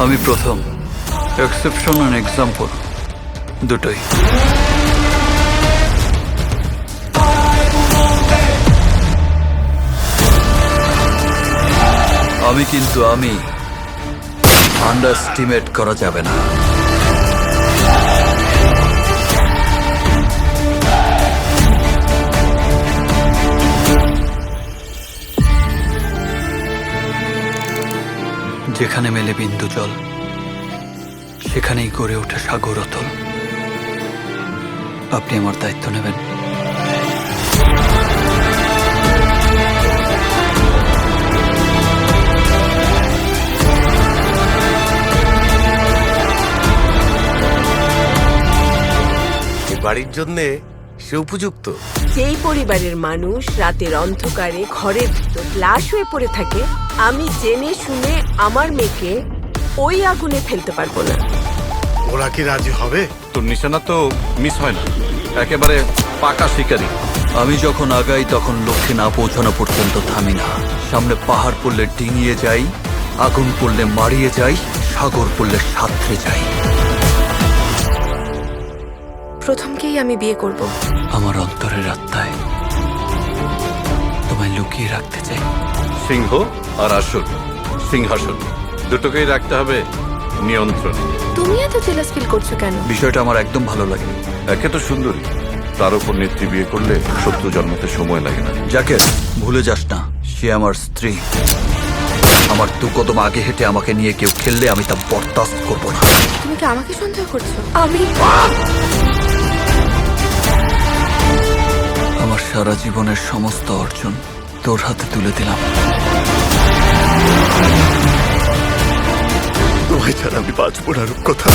আমি প্রথম, exception and example দুটোই। কিন্তু আমি আন্ডারস্টিমেট করা যাবে না। যেখানে মেলে বিন্দু জল, সেখানেই গড়ে ওঠে সাগর অতল। আপনি আমার দায়িত্ব নেবেন? বাড়ির জন্য সে উপযুক্ত। যেই পরিবারের মানুষ রাতের অন্ধকারে ঘরের ভিতর লাশ হয়ে পড়ে থাকে, আমি জেনে শুনে আমার মেয়েকে ওই আগুনে ফেলতে পারবো না। ওরা কি রাজি হবে? তোর নিশানা তো মিস হয় না, একেবারে পাকা শিকারী। আমি যখন আগাই তখন লক্ষ্যে না পৌঁছানো পর্যন্ত থামি না। সামনে পাহাড় পড়লে ডিঙিয়ে যাই, আগুন পড়লে মারিয়ে যাই, সাগর পড়লে সাঁতরে যাই। প্রথমকেই আমি বিয়ে করব। আমার অন্তরের আত্মায় তোমায় লুকিয়ে রাখতে চাই। সিংহ আর আসন, সিংহাসন দুটোকেই রাখতে হবে নিয়ন্ত্রণে। তুমি এত জেলাস ফিল করছো কেন? বিষয়টা আমার একদম ভালো লাগে। একে তো সুন্দরী, তার উপর নেত্রী বিয়ে করলে শত্রু জন্মতে সময় লাগে না। যাকে ভুলে যাস না, সে আমার স্ত্রী। আমার দু কদম আগে হেঁটে আমাকে নিয়ে কেউ খেললে আমি তা বরদাস্ত করবো না। তুমি কি আমাকে সন্দেহ করছো? আমি আমার সারা জীবনের সমস্ত অর্জন তোর হাতে তুলে দিলাম। তোমায় ছাড়া আমি বাঁচবো না রূপকথা।